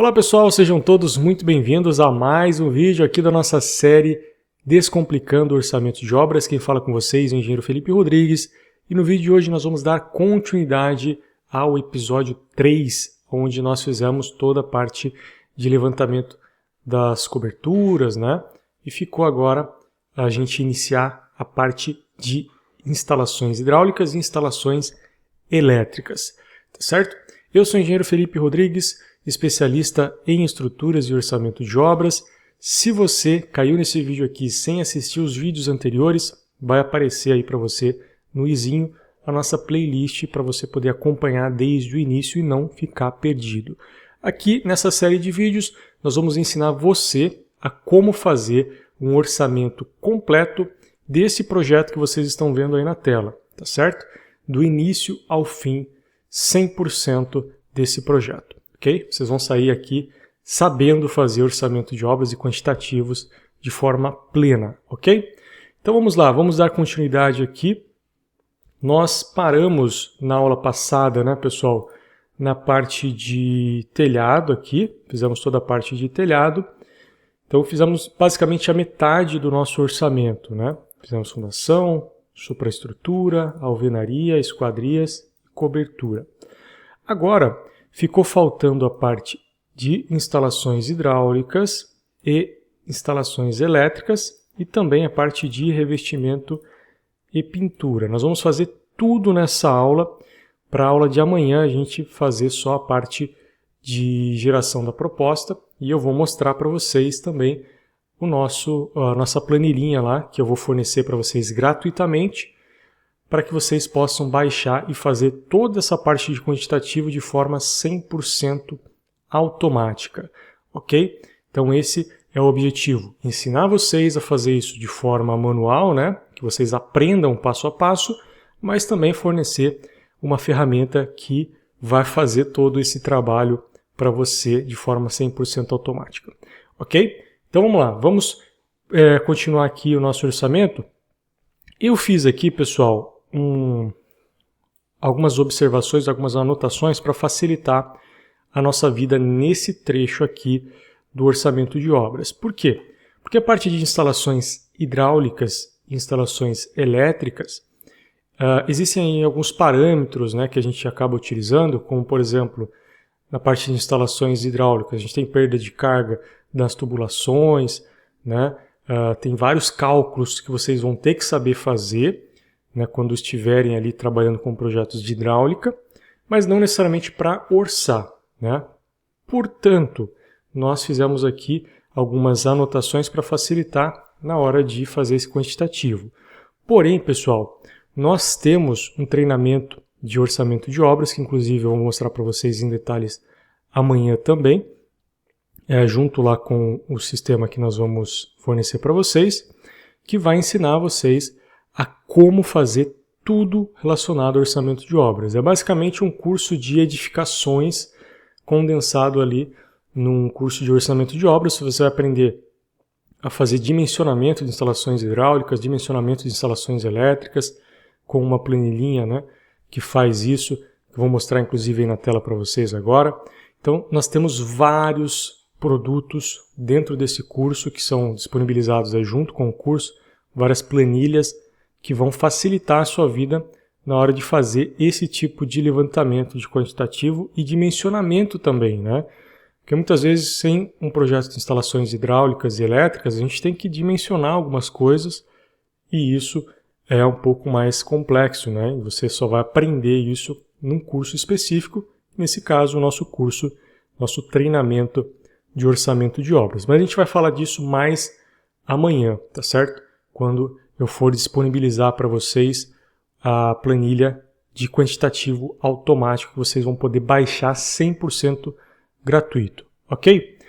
Olá pessoal, sejam todos muito bem-vindos a mais um vídeo aqui da nossa série Descomplicando o Orçamento de Obras. Quem fala com vocês é o engenheiro Felipe Rodrigues e no vídeo de hoje nós vamos dar continuidade ao episódio 3, onde nós fizemos toda a parte de levantamento das coberturas, né? E ficou agora a gente iniciar a parte de instalações hidráulicas e instalações elétricas, tá certo? Eu sou o engenheiro Felipe Rodrigues, especialista em estruturas e orçamento de obras. Se você caiu nesse vídeo aqui sem assistir os vídeos anteriores, vai aparecer aí para você no izinho a nossa playlist para você poder acompanhar desde o início e não ficar perdido. Aqui nessa série de vídeos nós vamos ensinar você a como fazer um orçamento completo desse projeto que vocês estão vendo aí na tela, tá certo? Do início ao fim, 100% desse projeto. Okay? Vocês vão sair aqui sabendo fazer orçamento de obras e quantitativos de forma plena, ok? Então vamos lá, vamos dar continuidade aqui. Nós paramos na aula passada, né, pessoal, na parte de telhado aqui, fizemos toda a parte de telhado. Então fizemos basicamente a metade do nosso orçamento, né? Fizemos fundação, supraestrutura, alvenaria, esquadrias e cobertura. Agora, ficou faltando a parte de instalações hidráulicas e instalações elétricas e também a parte de revestimento e pintura. Nós vamos fazer tudo nessa aula. Para a aula de amanhã a gente fazer só a parte de geração da proposta e eu vou mostrar para vocês também a nossa planilhinha lá que eu vou fornecer para vocês gratuitamente, para que vocês possam baixar e fazer toda essa parte de quantitativo de forma 100% automática, ok? Então esse é o objetivo, ensinar vocês a fazer isso de forma manual, né? Que vocês aprendam passo a passo, mas também fornecer uma ferramenta que vai fazer todo esse trabalho para você de forma 100% automática, ok? Então vamos lá, vamos continuar aqui o nosso orçamento. Eu fiz aqui, pessoal, algumas observações, algumas anotações para facilitar a nossa vida nesse trecho aqui do orçamento de obras. Por quê? Porque a parte de instalações hidráulicas e instalações elétricas, existem alguns parâmetros, né, que a gente acaba utilizando, como por exemplo, na parte de instalações hidráulicas, a gente tem perda de carga das tubulações, né, tem vários cálculos que vocês vão ter que saber fazer, né, quando estiverem ali trabalhando com projetos de hidráulica, mas não necessariamente para orçar, né? Portanto, nós fizemos aqui algumas anotações para facilitar na hora de fazer esse quantitativo. Porém, pessoal, nós temos um treinamento de orçamento de obras, que inclusive eu vou mostrar para vocês em detalhes amanhã também, junto lá com o sistema que nós vamos fornecer para vocês, que vai ensinar vocês a como fazer tudo relacionado ao orçamento de obras. É basicamente um curso de edificações condensado ali num curso de orçamento de obras. Você vai aprender a fazer dimensionamento de instalações hidráulicas, dimensionamento de instalações elétricas, com uma planilhinha, né, que faz isso, que eu vou mostrar inclusive aí na tela para vocês agora. Então nós temos vários produtos dentro desse curso que são disponibilizados aí junto com o curso, várias planilhas que vão facilitar a sua vida na hora de fazer esse tipo de levantamento de quantitativo e dimensionamento também, né? Porque muitas vezes, sem um projeto de instalações hidráulicas e elétricas, a gente tem que dimensionar algumas coisas e isso é um pouco mais complexo, né? E você só vai aprender isso num curso específico, nesse caso, o nosso curso, nosso treinamento de orçamento de obras. Mas a gente vai falar disso mais amanhã, tá certo? Quando eu for disponibilizar para vocês a planilha de quantitativo automático que vocês vão poder baixar 100% gratuito, ok?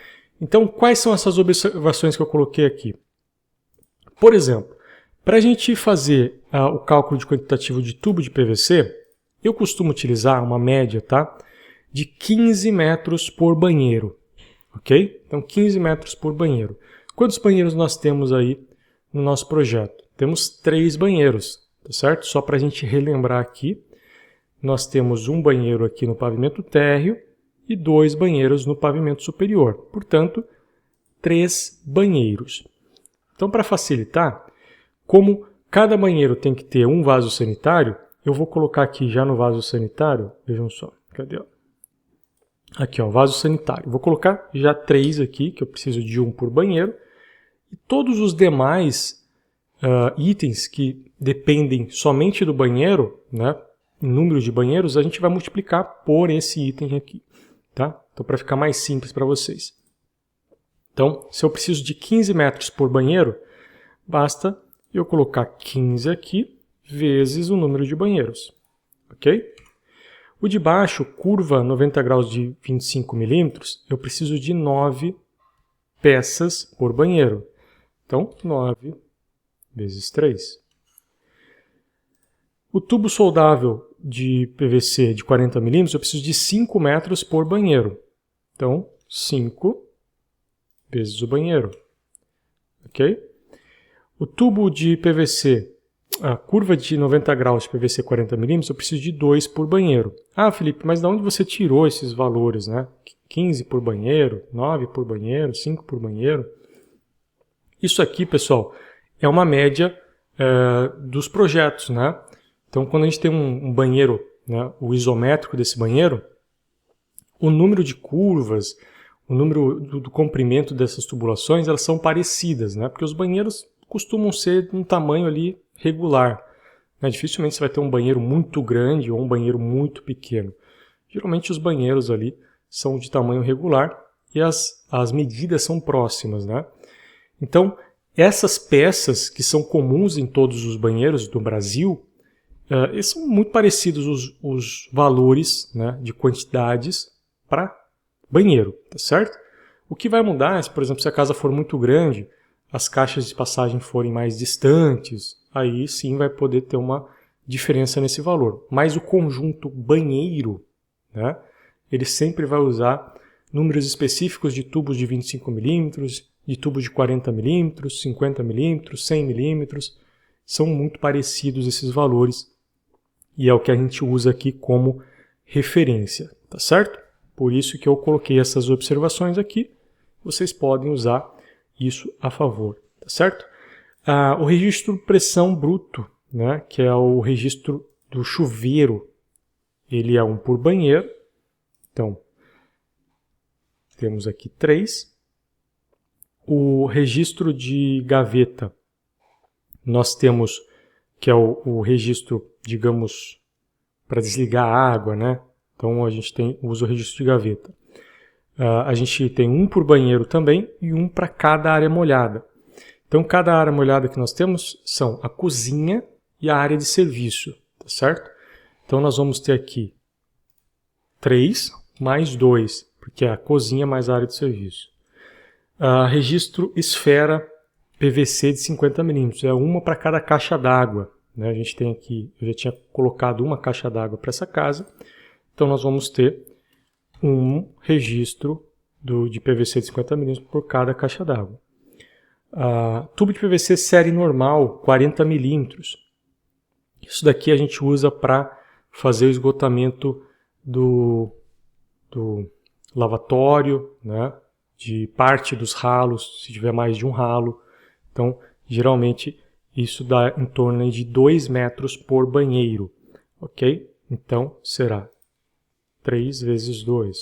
Então, quais são essas observações que eu coloquei aqui? Por exemplo, para a gente fazer o cálculo de quantitativo de tubo de PVC, eu costumo utilizar uma média, tá, de 15 metros por banheiro, ok? Então, 15 metros por banheiro. Quantos banheiros nós temos aí no nosso projeto? Temos 3 banheiros, tá certo? Só para a gente relembrar aqui, nós temos um banheiro aqui no pavimento térreo e 2 banheiros no pavimento superior. Portanto, 3 banheiros. Então, para facilitar, como cada banheiro tem que ter um vaso sanitário, eu vou colocar aqui já no vaso sanitário, vejam só, cadê? Aqui, ó, vaso sanitário. Vou colocar já 3 aqui, que eu preciso de um por banheiro. E todos os demais itens que dependem somente do banheiro, né, número de banheiros, a gente vai multiplicar por esse item aqui, tá? Então, para ficar mais simples para vocês. Então, se eu preciso de 15 metros por banheiro, basta eu colocar 15 aqui, vezes o número de banheiros, ok? O de baixo, curva 90 graus de 25 milímetros, eu preciso de 9 peças por banheiro. Então, 9 vezes 3. O tubo soldável de PVC de 40 milímetros, eu preciso de 5 metros por banheiro. Então, 5 vezes o banheiro. Ok? O tubo de PVC, a curva de 90 graus de PVC 40 milímetros, eu preciso de 2 por banheiro. Ah, Felipe, mas de onde você tirou esses valores, né? 15 por banheiro, 9 por banheiro, 5 por banheiro. Isso aqui, pessoal, é uma média dos projetos, né? Então, quando a gente tem um banheiro, né, o isométrico desse banheiro, o número de curvas, o número do comprimento dessas tubulações, elas são parecidas, né? Porque os banheiros costumam ser de um tamanho ali regular, né? Dificilmente você vai ter um banheiro muito grande ou um banheiro muito pequeno. Geralmente os banheiros ali são de tamanho regular e as medidas são próximas, né? Então, essas peças que são comuns em todos os banheiros do Brasil, eles são muito parecidos os valores, né, de quantidades para banheiro, tá certo? O que vai mudar é, por exemplo, se a casa for muito grande, as caixas de passagem forem mais distantes, aí sim vai poder ter uma diferença nesse valor. Mas o conjunto banheiro, né, ele sempre vai usar números específicos de tubos de 25 milímetros, de tubos de 40 milímetros, 50 milímetros, 100 milímetros. São muito parecidos esses valores e é o que a gente usa aqui como referência, tá certo? Por isso que eu coloquei essas observações aqui. Vocês podem usar isso a favor, tá certo? O registro pressão bruto, né, que é o registro do chuveiro, ele é 1 por banheiro. Então, temos aqui 3. O registro de gaveta, nós temos que é o registro, digamos, para desligar a água, né? Então a gente usa o registro de gaveta. A gente tem 1 por banheiro também e 1 para cada área molhada. Então cada área molhada que nós temos são a cozinha e a área de serviço, tá certo? Então nós vamos ter aqui 3 mais 2, porque é a cozinha mais a área de serviço. Registro esfera PVC de 50 milímetros, é 1 para cada caixa d'água, né? A gente tem aqui, eu já tinha colocado uma caixa d'água para essa casa, então nós vamos ter um registro de PVC de 50 milímetros por cada caixa d'água. Tubo de PVC série normal, 40 milímetros. Isso daqui a gente usa para fazer o esgotamento do lavatório, né? De parte dos ralos, se tiver mais de um ralo. Então, geralmente, isso dá em torno de 2 metros por banheiro, ok? Então, será 3 vezes 2,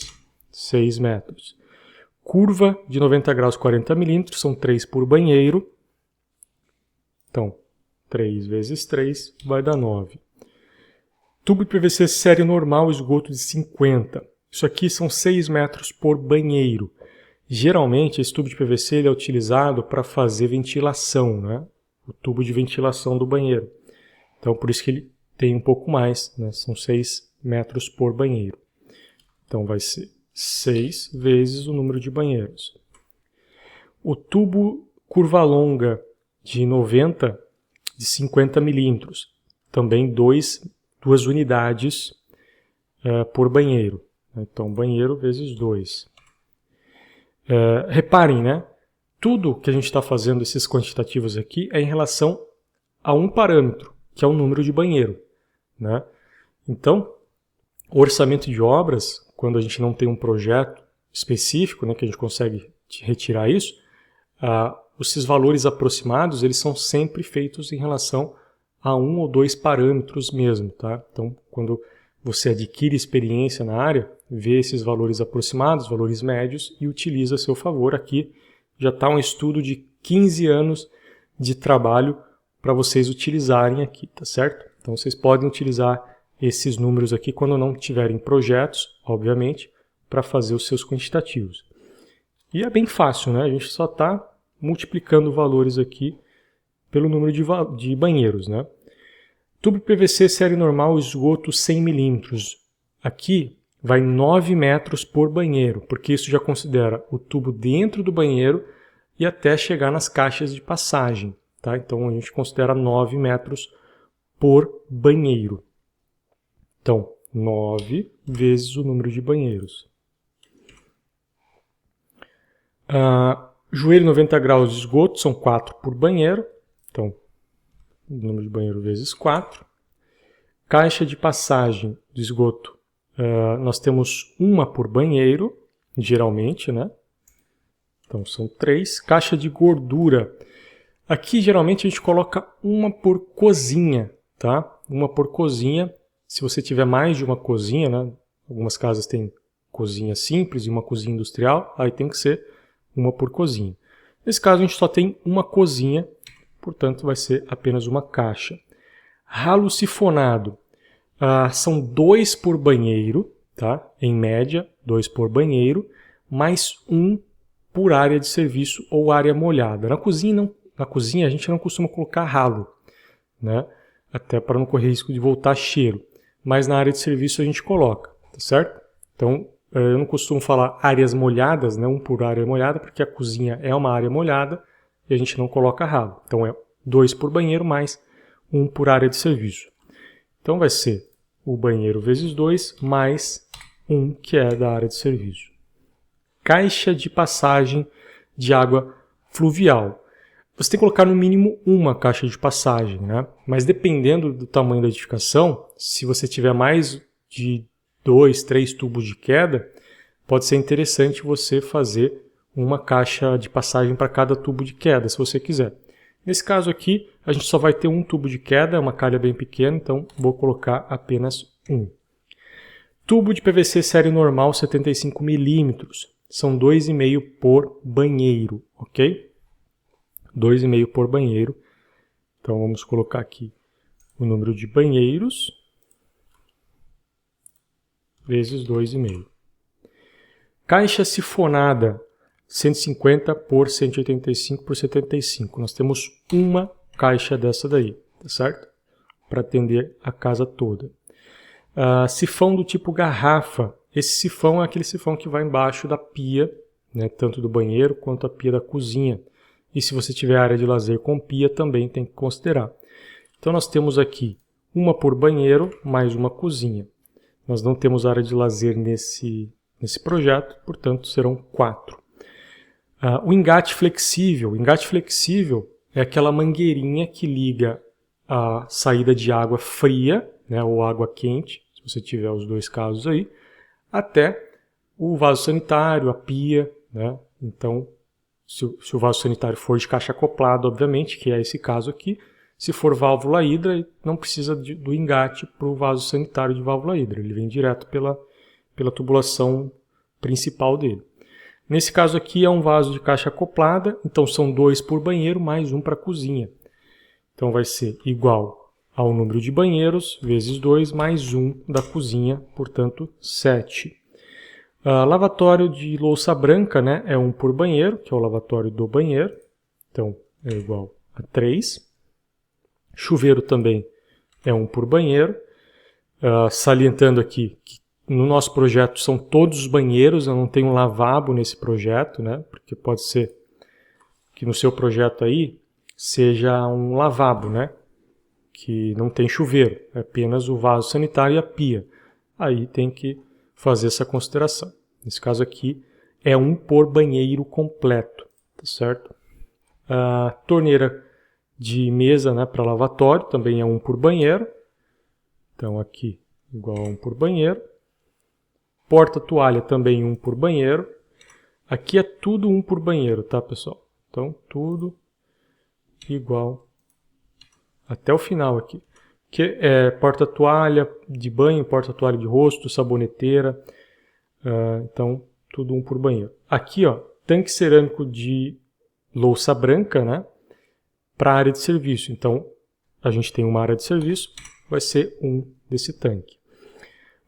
6 metros. Curva de 90 graus, 40 milímetros, são 3 por banheiro. Então, 3 vezes 3 vai dar 9. Tubo de PVC série normal, esgoto de 50. Isso aqui são 6 metros por banheiro. Geralmente, esse tubo de PVC ele é utilizado para fazer ventilação, né? O tubo de ventilação do banheiro. Então, por isso que ele tem um pouco mais, né? São 6 metros por banheiro. Então, vai ser 6 vezes o número de banheiros. O tubo curva longa de 90, de 50 milímetros. Também 2 unidades por banheiro. Então, banheiro vezes 2. Reparem, né? Tudo que a gente está fazendo, esses quantitativos aqui, é em relação a um parâmetro, que é o número de banheiro, né? Então, o orçamento de obras, quando a gente não tem um projeto específico, né, que a gente consegue retirar isso, esses valores aproximados, eles são sempre feitos em relação a 1 ou 2 parâmetros mesmo, tá? Então, quando você adquire experiência na área, vê esses valores aproximados, valores médios e utiliza a seu favor. Aqui já está um estudo de 15 anos de trabalho para vocês utilizarem aqui, tá certo? Então, vocês podem utilizar esses números aqui quando não tiverem projetos, obviamente, para fazer os seus quantitativos. E é bem fácil, né? A gente só está multiplicando valores aqui pelo número de banheiros, né? Tubo PVC série normal, esgoto 100 mm. Aqui vai 9 metros por banheiro, porque isso já considera o tubo dentro do banheiro e até chegar nas caixas de passagem, tá? Então a gente considera 9 metros por banheiro. Então, 9 vezes o número de banheiros. Joelho 90 graus de esgoto são 4 por banheiro. Então, o número de banheiro vezes 4. Caixa de passagem de esgoto, nós temos uma por banheiro, geralmente, né? Então, são 3. Caixa de gordura. Aqui, geralmente, a gente coloca uma por cozinha, tá? Uma por cozinha. Se você tiver mais de uma cozinha, né? Algumas casas têm cozinha simples e uma cozinha industrial, aí tem que ser uma por cozinha. Nesse caso, a gente só tem uma cozinha, portanto, vai ser apenas uma caixa. Ralo sifonado. São 2 por banheiro, tá? Em média, 2 por banheiro, mais 1 por área de serviço ou área molhada. Na cozinha a gente não costuma colocar ralo, né? Até para não correr risco de voltar cheiro. Mas na área de serviço a gente coloca, tá certo? Então, eu não costumo falar áreas molhadas, né? 1 por área molhada, porque a cozinha é uma área molhada e a gente não coloca ralo. Então, é 2 por banheiro mais 1 por área de serviço. Então, vai ser o banheiro vezes 2 mais 1, que é da área de serviço. Caixa de passagem de água fluvial. Você tem que colocar no mínimo uma caixa de passagem, né? Mas dependendo do tamanho da edificação, se você tiver mais de 2, 3 tubos de queda, pode ser interessante você fazer uma caixa de passagem para cada tubo de queda, se você quiser. Nesse caso aqui, a gente só vai ter um tubo de queda, é uma calha bem pequena, então vou colocar apenas um. Tubo de PVC série normal, 75 mm. São 2,5 por banheiro, ok? 2,5 por banheiro. Então vamos colocar aqui o número de banheiros vezes 2,5. Caixa sifonada, 150 por 185 por 75. Nós temos uma caixa dessa daí, tá certo? Para atender a casa toda. Sifão do tipo garrafa. Esse sifão é aquele sifão que vai embaixo da pia, né, tanto do banheiro quanto a pia da cozinha. E se você tiver área de lazer com pia, também tem que considerar. Então nós temos aqui uma por banheiro mais uma cozinha. Nós não temos área de lazer nesse projeto, portanto serão 4. O engate flexível. O engate flexível é aquela mangueirinha que liga a saída de água fria, né, ou água quente, se você tiver os dois casos aí, até o vaso sanitário, a pia, né? Então, se o vaso sanitário for de caixa acoplado, obviamente, que é esse caso aqui, se for válvula hidra, não precisa do engate para o vaso sanitário de válvula hidra, ele vem direto pela tubulação principal dele. Nesse caso aqui é um vaso de caixa acoplada, então são 2 por banheiro mais 1 para a cozinha. Então vai ser igual ao número de banheiros vezes 2 mais 1 da cozinha, portanto 7. Lavatório de louça branca, né, é 1 por banheiro, que é o lavatório do banheiro, então é igual a 3. Chuveiro também é 1 por banheiro, salientando aqui que no nosso projeto são todos os banheiros, eu não tenho um lavabo nesse projeto, né, porque pode ser que no seu projeto aí seja um lavabo, né, que não tem chuveiro, é apenas o vaso sanitário e a pia. Aí tem que fazer essa consideração. Nesse caso aqui é 1 por banheiro completo, tá certo? A torneira de mesa, né, para lavatório também é 1 por banheiro. Então aqui igual a 1 por banheiro. Porta-toalha também 1 por banheiro. Aqui é tudo 1 por banheiro, tá, pessoal? Então, tudo igual até o final aqui. Que é porta-toalha de banho, porta-toalha de rosto, saboneteira. Então, tudo 1 por banheiro. Aqui, ó, tanque cerâmico de louça branca, né? Para a área de serviço. Então, a gente tem uma área de serviço, vai ser 1 desse tanque.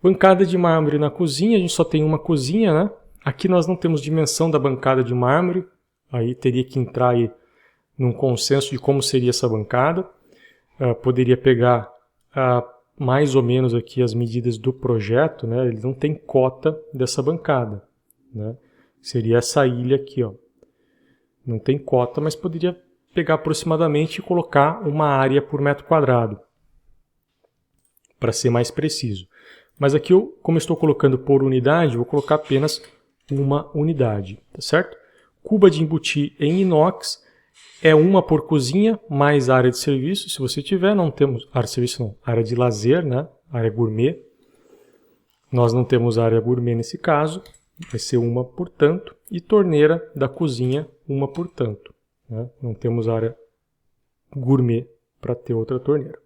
Bancada de mármore na cozinha, a gente só tem uma cozinha, né? Aqui nós não temos dimensão da bancada de mármore, aí teria que entrar aí num consenso de como seria essa bancada. Poderia pegar mais ou menos aqui as medidas do projeto, né? Ele não tem cota dessa bancada, né? Seria essa ilha aqui, ó. Não tem cota, mas poderia pegar aproximadamente e colocar uma área por metro quadrado, para ser mais preciso. Mas aqui, como eu estou colocando por unidade, vou colocar apenas uma unidade, tá certo? Cuba de embutir em inox é 1 por cozinha, mais área de serviço. Se você tiver, não temos área de serviço, não, área de lazer, né? Área gourmet. Nós não temos área gourmet nesse caso, vai ser 1 por tanto. E torneira da cozinha, 1 por tanto. Né? Não temos área gourmet para ter outra torneira.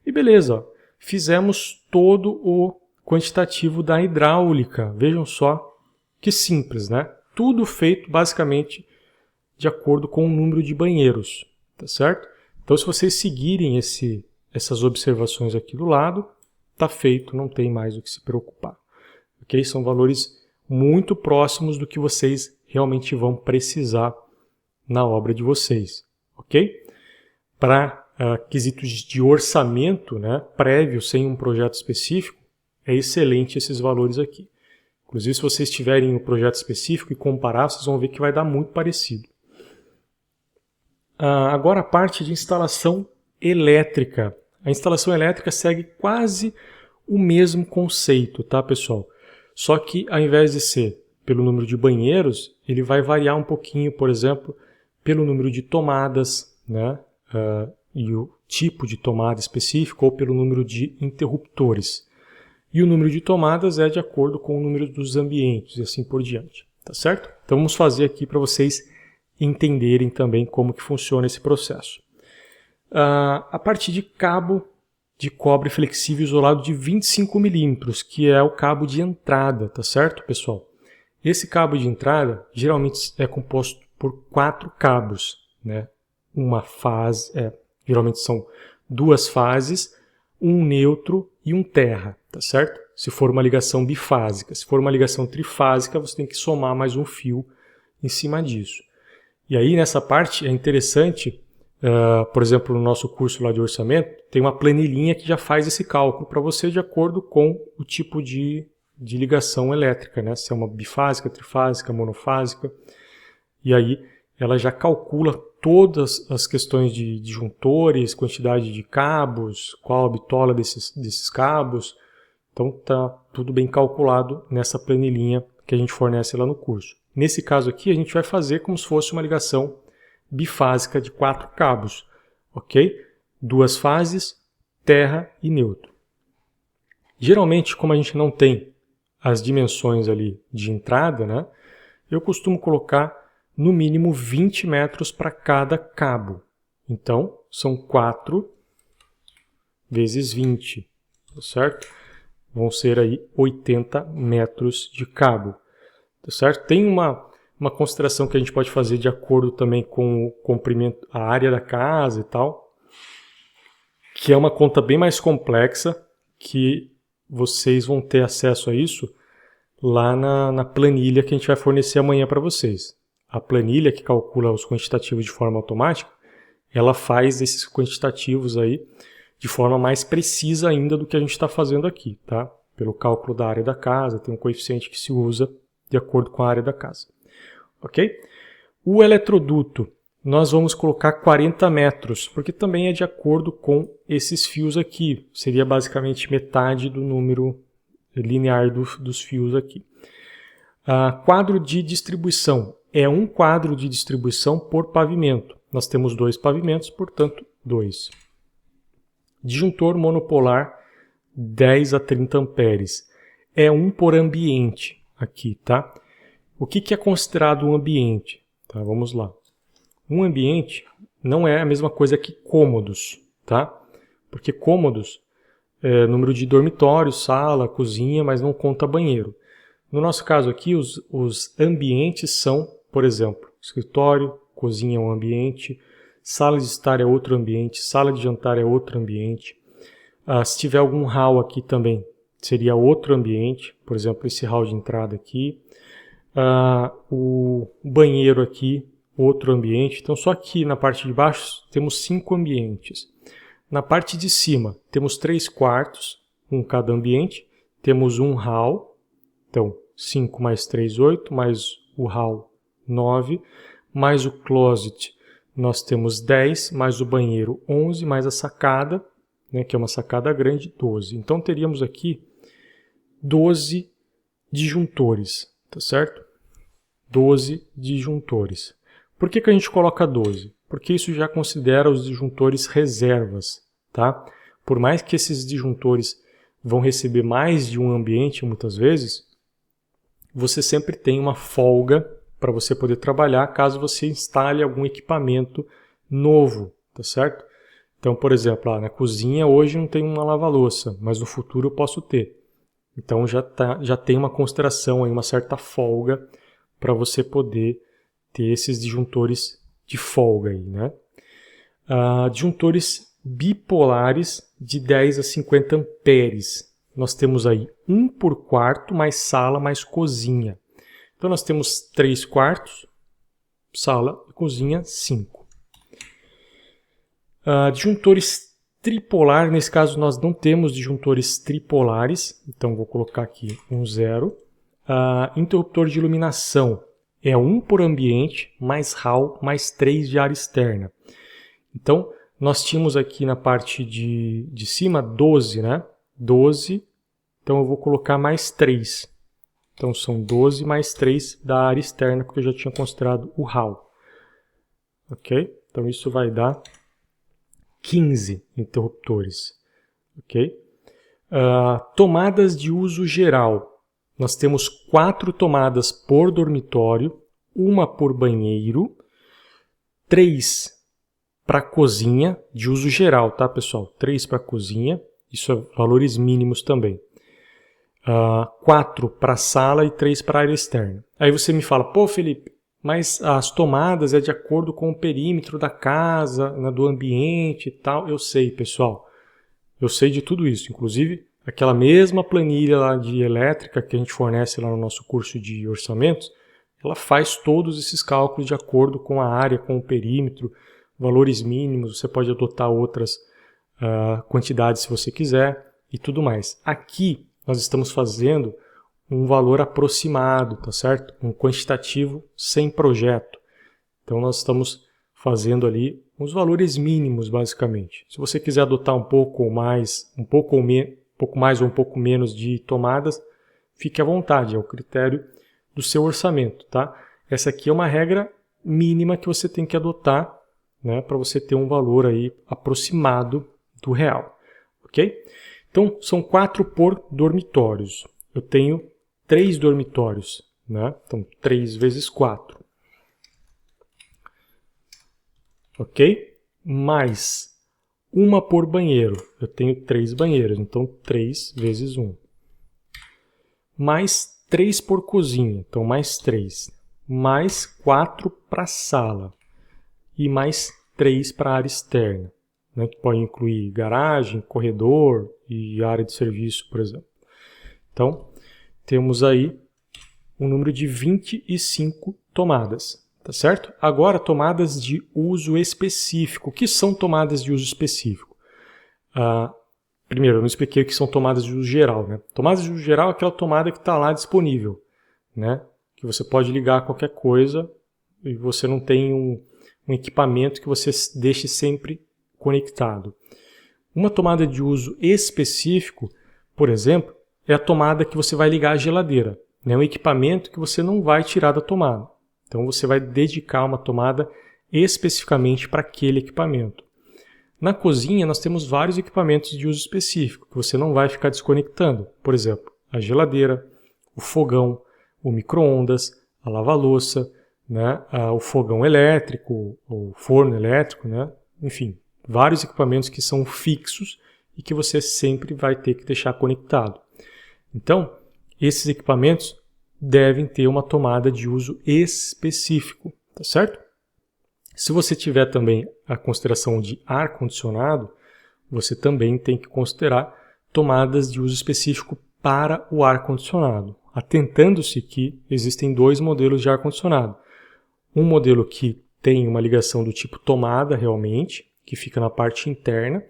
E beleza, ó. Fizemos todo o quantitativo da hidráulica. Vejam só que simples, né? Tudo feito basicamente de acordo com o número de banheiros, tá certo? Então, se vocês seguirem essas observações aqui do lado, tá feito, não tem mais o que se preocupar. Ok? São valores muito próximos do que vocês realmente vão precisar na obra de vocês, ok? Para quesitos de orçamento, né, prévio, sem um projeto específico, é excelente esses valores aqui. Inclusive, se vocês tiverem um projeto específico e comparar, vocês vão ver que vai dar muito parecido. Agora a parte de instalação elétrica. A instalação elétrica segue quase o mesmo conceito, tá, pessoal? Só que ao invés de ser pelo número de banheiros, ele vai variar um pouquinho, por exemplo, pelo número de tomadas, né? E o tipo de tomada específico, ou pelo número de interruptores. E o número de tomadas é de acordo com o número dos ambientes e assim por diante, tá certo? Então vamos fazer aqui para vocês entenderem também como que funciona esse processo. A partir de cabo de cobre flexível isolado de 25 milímetros, que é o cabo de entrada, tá certo, pessoal? Esse cabo de entrada geralmente é composto por 4 cabos, né? Uma fase, geralmente são 2 fases, um neutro e um terra, tá certo? Se for uma ligação bifásica. Se for uma ligação trifásica, você tem que somar mais um fio em cima disso. E aí, nessa parte, é interessante, por exemplo, no nosso curso lá de orçamento, tem uma planilhinha que já faz esse cálculo para você de acordo com o tipo de ligação elétrica, né? Se é uma bifásica, trifásica, monofásica. E aí, ela já calcula todas as questões de disjuntores, quantidade de cabos, qual a bitola desses cabos. Então está tudo bem calculado nessa planilhinha que a gente fornece lá no curso. Nesse caso aqui a gente vai fazer como se fosse uma ligação bifásica de 4 cabos, ok? 2 fases, terra e neutro. Geralmente, como a gente não tem as dimensões ali de entrada, né, eu costumo colocar no mínimo 20 metros para cada cabo. Então, são 4 vezes 20, tá certo? Vão ser aí 80 metros de cabo, tá certo? Tem uma consideração que a gente pode fazer de acordo também com o comprimento, a área da casa e tal, que é uma conta bem mais complexa, que vocês vão ter acesso a isso lá na planilha que a gente vai fornecer amanhã para vocês. A planilha que calcula os quantitativos de forma automática, ela faz esses quantitativos aí de forma mais precisa ainda do que a gente está fazendo aqui, tá? Pelo cálculo da área da casa, tem um coeficiente que se usa de acordo com a área da casa, ok? O eletroduto, nós vamos colocar 40 metros, porque também é de acordo com esses fios aqui. Seria basicamente metade do número linear dos fios aqui. Quadro de distribuição. É um quadro de distribuição por pavimento. Nós temos 2 pavimentos, portanto, 2. Disjuntor monopolar 10 a 30 amperes. é 1 por ambiente aqui, tá? O que é considerado um ambiente? Tá, vamos lá. Um ambiente não é a mesma coisa que cômodos, tá? Porque cômodos é número de dormitórios, sala, cozinha, mas não conta banheiro. No nosso caso aqui, os ambientes são, por exemplo, escritório, cozinha é um ambiente, sala de estar é outro ambiente, sala de jantar é outro ambiente. Se tiver algum hall aqui também, seria outro ambiente, por exemplo, esse hall de entrada aqui. O banheiro aqui, outro ambiente. Então, só aqui na parte de baixo temos 5 ambientes. Na parte de cima, temos 3 quartos, um cada ambiente. Temos um hall, então 5 mais 3, 8, mais o hall, 9, mais o closet, nós temos 10, mais o banheiro, 11, mais a sacada, né, que é uma sacada grande, 12. Então, teríamos aqui 12 disjuntores, tá certo? 12 disjuntores. Por que a gente coloca 12? Porque isso já considera os disjuntores reservas, tá? Por mais que esses disjuntores vão receber mais de um ambiente, muitas vezes, você sempre tem uma folga para você poder trabalhar caso você instale algum equipamento novo, tá certo? Então, por exemplo, na cozinha hoje não tem uma lava-louça, mas no futuro eu posso ter. Então já tem uma consideração aí, uma certa folga para você poder ter esses disjuntores de folga aí, né? Disjuntores bipolares de 10 a 50 amperes. Nós temos aí 1 por quarto, mais sala, mais cozinha. Então nós temos 3 quartos, sala e cozinha, 5. Disjuntores tripolar, nesse caso nós não temos disjuntores tripolares, então vou colocar aqui um 0. Interruptor de iluminação é 1 por ambiente, mais hall, mais 3 de área externa. Então, nós tínhamos aqui na parte de cima 12, né? 12, então eu vou colocar mais 3. Então, são 12 mais 3 da área externa, porque eu já tinha considerado o hall. Ok? Então, isso vai dar 15 interruptores. Ok? Tomadas de uso geral. Nós temos 4 tomadas por dormitório, 1 por banheiro, 3 para cozinha, de uso geral, tá, pessoal? 3 para cozinha, isso é valores mínimos também. 4 para sala e 3 para área externa. Aí você me fala, pô, Felipe, mas as tomadas é de acordo com o perímetro da casa, né, do ambiente e tal. Eu sei, pessoal. Eu sei de tudo isso. Inclusive, aquela mesma planilha lá de elétrica que a gente fornece lá no nosso curso de orçamentos, ela faz todos esses cálculos de acordo com a área, com o perímetro, valores mínimos, você pode adotar outras quantidades se você quiser e tudo mais. Aqui nós estamos fazendo um valor aproximado, tá certo? Um quantitativo sem projeto. Então nós estamos fazendo ali os valores mínimos, basicamente. Se você quiser adotar um pouco mais, um pouco mais ou um pouco menos de tomadas, fique à vontade, é o critério do seu orçamento, tá? Essa aqui é uma regra mínima que você tem que adotar, né, para você ter um valor aí aproximado do real, ok? Então, são 4 por dormitórios. Eu tenho 3 dormitórios, né? Então, 3 vezes 4. Ok? Mais 1 por banheiro. Eu tenho 3 banheiros, então 3 vezes 1. Mais 3 por cozinha, então mais 3. Mais 4 para sala. E mais 3 para a área externa, né, que pode incluir garagem, corredor e área de serviço, por exemplo. Então, temos aí um número de 25 tomadas, tá certo? Agora, tomadas de uso específico. O que são tomadas de uso específico? Primeiro, eu não expliquei o que são tomadas de uso geral, né? Tomadas de uso geral é aquela tomada que está lá disponível, né? Que você pode ligar a qualquer coisa e você não tem um equipamento que você deixe sempre conectado. Uma tomada de uso específico, por exemplo, é a tomada que você vai ligar à geladeira. É um equipamento que você não vai tirar da tomada. Então você vai dedicar uma tomada especificamente para aquele equipamento. Na cozinha nós temos vários equipamentos de uso específico que você não vai ficar desconectando. Por exemplo, a geladeira, o fogão, o micro-ondas, a lava-louça, né, o fogão elétrico, o forno elétrico, né, enfim, vários equipamentos que são fixos e que você sempre vai ter que deixar conectado. Então, esses equipamentos devem ter uma tomada de uso específico, tá certo? Se você tiver também a consideração de ar-condicionado, você também tem que considerar tomadas de uso específico para o ar-condicionado, atentando-se que existem dois modelos de ar-condicionado. Um modelo que tem uma ligação do tipo tomada realmente, que fica na parte interna,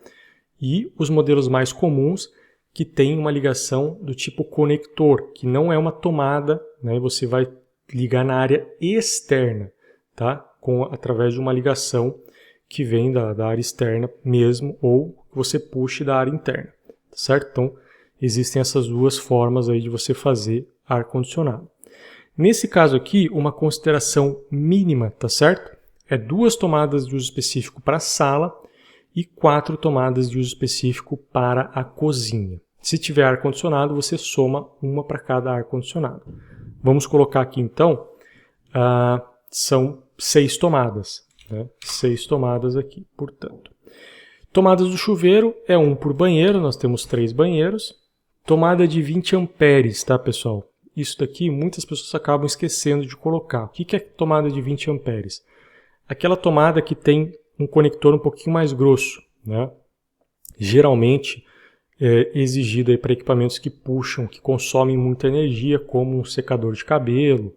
e os modelos mais comuns que tem uma ligação do tipo conector, que não é uma tomada, né? Você vai ligar na área externa, tá? Através de uma ligação que vem da área externa mesmo, ou você puxe da área interna, tá certo? Então, existem essas duas formas aí de você fazer ar-condicionado. Nesse caso aqui, uma consideração mínima, tá certo? É 2 tomadas de uso específico para a sala e 4 tomadas de uso específico para a cozinha. Se tiver ar-condicionado, você soma uma para cada ar-condicionado. Vamos colocar aqui então, são 6 tomadas, né? 6 tomadas aqui, portanto. Tomadas do chuveiro é 1 por banheiro, nós temos 3 banheiros. Tomada de 20 amperes, tá, pessoal? Isso daqui muitas pessoas acabam esquecendo de colocar. O que é tomada de 20 amperes? Aquela tomada que tem um conector um pouquinho mais grosso, né? Geralmente é exigida para equipamentos que puxam, que consomem muita energia, como um secador de cabelo,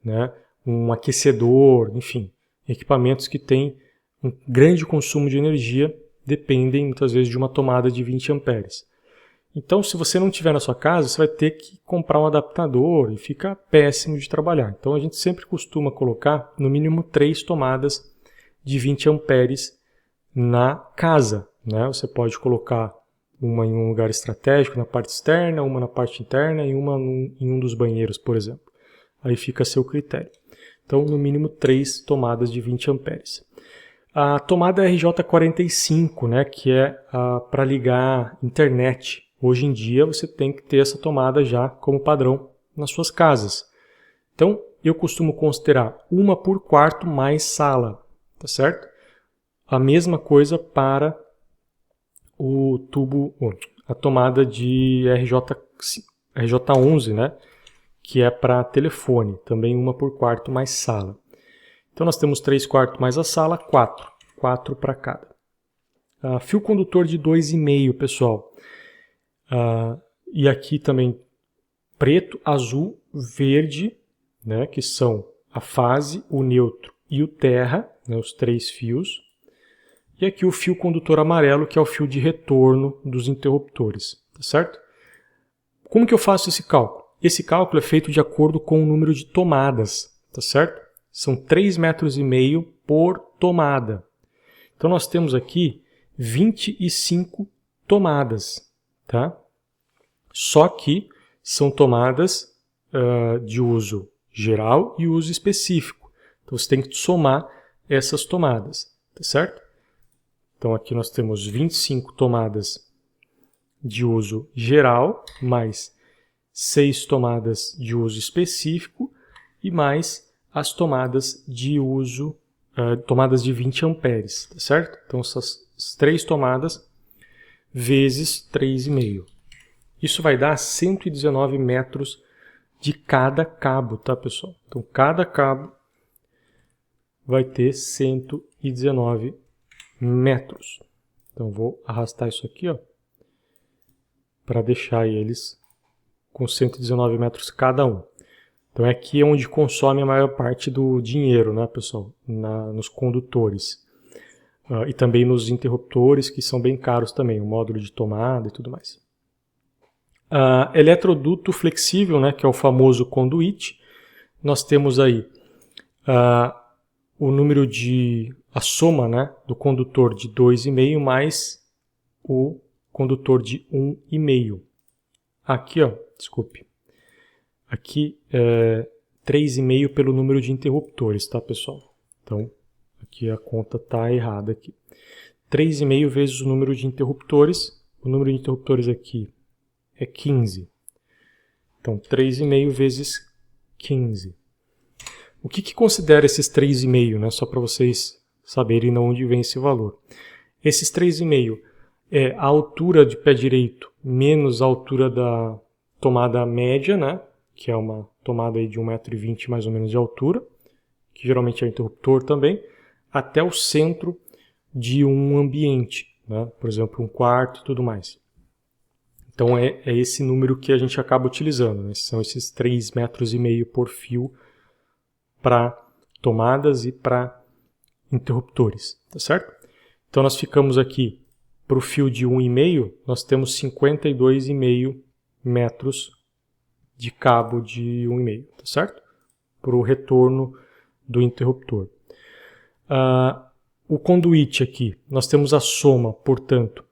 né? Um aquecedor, enfim, equipamentos que têm um grande consumo de energia dependem muitas vezes de uma tomada de 20 amperes. Então, se você não tiver na sua casa, você vai ter que comprar um adaptador e fica péssimo de trabalhar. Então, a gente sempre costuma colocar no mínimo 3 tomadas de 20 amperes na casa, né? Você pode colocar uma em um lugar estratégico, na parte externa, uma na parte interna e uma em um dos banheiros, por exemplo. Aí fica a seu critério. Então, no mínimo 3 tomadas de 20 amperes. A tomada RJ45, né, que é para ligar internet. Hoje em dia você tem que ter essa tomada já como padrão nas suas casas. Então, eu costumo considerar uma por quarto mais sala, tá certo? A mesma coisa para o tubo, a tomada de RJ11, né, que é para telefone, também uma por quarto mais sala. Então nós temos 3 quartos mais a sala, 4 para cada. Fio condutor de 2,5, pessoal. E aqui também preto, azul, verde, né, que são a fase, o neutro e o terra, né, os 3 fios. E aqui o fio condutor amarelo, que é o fio de retorno dos interruptores, tá certo? Como que eu faço esse cálculo? Esse cálculo é feito de acordo com o número de tomadas, tá certo? São 3,5 metros por tomada. Então nós temos aqui 25 tomadas, tá? Só que são tomadas de uso geral e uso específico. Então você tem que somar essas tomadas, tá certo? Então aqui nós temos 25 tomadas de uso geral, mais 6 tomadas de uso específico e mais as tomadas de uso, tomadas de 20 amperes, tá certo? Então essas 3 tomadas vezes 3,5. Isso vai dar 119 metros de cada cabo, tá, pessoal? Então cada cabo vai ter 119 metros. Então vou arrastar isso aqui, ó, para deixar eles com 119 metros cada um. Então é aqui onde consome a maior parte do dinheiro, né, pessoal? Nos condutores. E também nos interruptores, que são bem caros também, o módulo de tomada e tudo mais. Eletroduto flexível, né, que é o famoso conduíte. Nós temos aí o número a soma, né, do condutor de 2,5 mais o condutor de 1,5. Aqui, ó, desculpe. Aqui é 3,5 pelo número de interruptores, tá, pessoal? Então, aqui a conta está errada aqui. 3,5 vezes o número de interruptores. O número de interruptores aqui é 15. Então, 3,5 vezes 15. O que considera esses 3,5, né? Só para vocês saberem de onde vem esse valor. Esses 3,5 é a altura de pé direito menos a altura da tomada média, né? Que é uma tomada aí de 1,20 m mais ou menos de altura, que geralmente é o interruptor também, até o centro de um ambiente, né? Por exemplo, um quarto e tudo mais. Então é esse número que a gente acaba utilizando, né? São esses 3,5 metros por fio para tomadas e para interruptores, tá certo? Então nós ficamos aqui para o fio de 1,5, nós temos 52,5 metros de cabo de 1,5, tá certo? Para o retorno do interruptor. O conduíte aqui, nós temos a soma, portanto,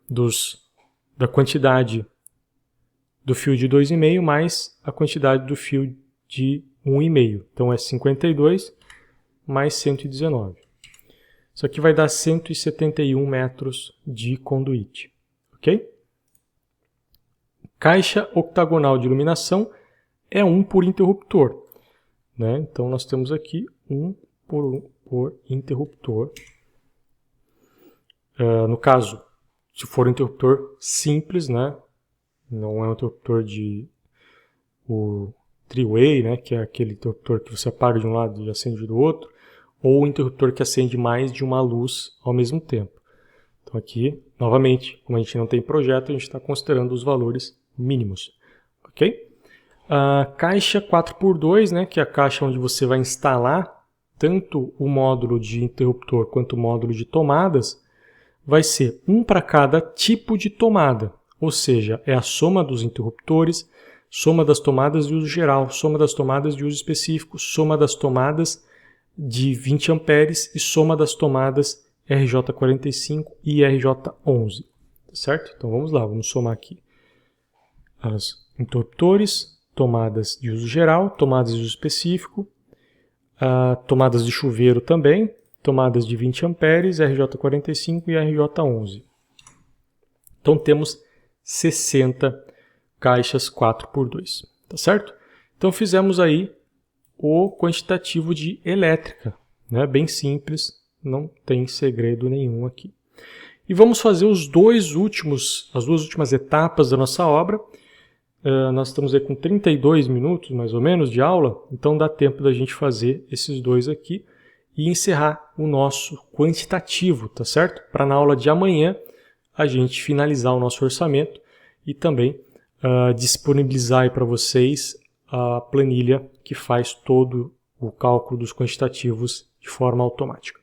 da quantidade do fio de 2,5 mais a quantidade do fio de 1,5. Então é 52 mais 119. Isso aqui vai dar 171 metros de conduíte. Ok? Caixa octagonal de iluminação é 1 por interruptor, né? Então nós temos aqui 1 por interruptor. No caso, se for um interruptor simples, né? Não é um interruptor de o three-way, né? Que é aquele interruptor que você apaga de um lado e acende do outro, ou um interruptor que acende mais de uma luz ao mesmo tempo. Então aqui, novamente, como a gente não tem projeto, a gente está considerando os valores mínimos. Ok? A caixa 4x2, né, que é a caixa onde você vai instalar tanto o módulo de interruptor quanto o módulo de tomadas, vai ser um para cada tipo de tomada. Ou seja, é a soma dos interruptores, soma das tomadas de uso geral, soma das tomadas de uso específico, soma das tomadas de 20 amperes e soma das tomadas RJ45 e RJ11. Certo? Então vamos lá, vamos somar aqui. Os interruptores, tomadas de uso geral, tomadas de uso específico, tomadas de chuveiro também, tomadas de 20 amperes, RJ45 e RJ11. Então temos 60 caixas 4x2, tá certo? Então fizemos aí o quantitativo de elétrica, né? Bem simples, não tem segredo nenhum aqui. E vamos fazer as duas últimas etapas da nossa obra. Nós estamos aí com 32 minutos, mais ou menos, de aula, então dá tempo da gente fazer esses dois aqui e encerrar o nosso quantitativo, tá certo? Para na aula de amanhã a gente finalizar o nosso orçamento e também disponibilizar para vocês a planilha que faz todo o cálculo dos quantitativos de forma automática.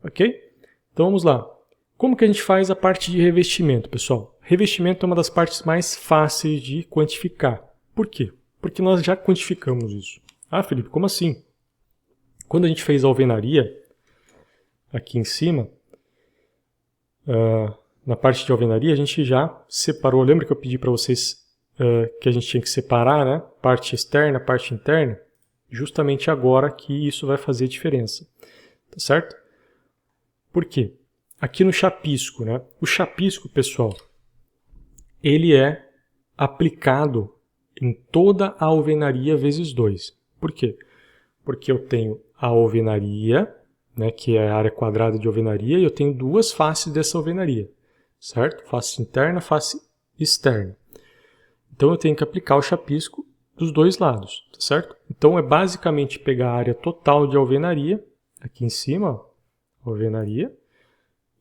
Ok? Então vamos lá. Como que a gente faz a parte de revestimento, pessoal? Revestimento é uma das partes mais fáceis de quantificar. Por quê? Porque nós já quantificamos isso. Ah, Felipe, como assim? Quando a gente fez a alvenaria, aqui em cima, na parte de alvenaria, a gente já separou. Lembra que eu pedi para vocês que a gente tinha que separar, né? Parte externa, parte interna? Justamente agora que isso vai fazer diferença. Tá certo? Por quê? Aqui no chapisco, né? O chapisco, pessoal, ele é aplicado em toda a alvenaria vezes 2. Por quê? Porque eu tenho a alvenaria, né, que é a área quadrada de alvenaria, e eu tenho duas faces dessa alvenaria, certo? Face interna, face externa. Então eu tenho que aplicar o chapisco dos dois lados, tá certo? Então é basicamente pegar a área total de alvenaria, aqui em cima, ó, alvenaria,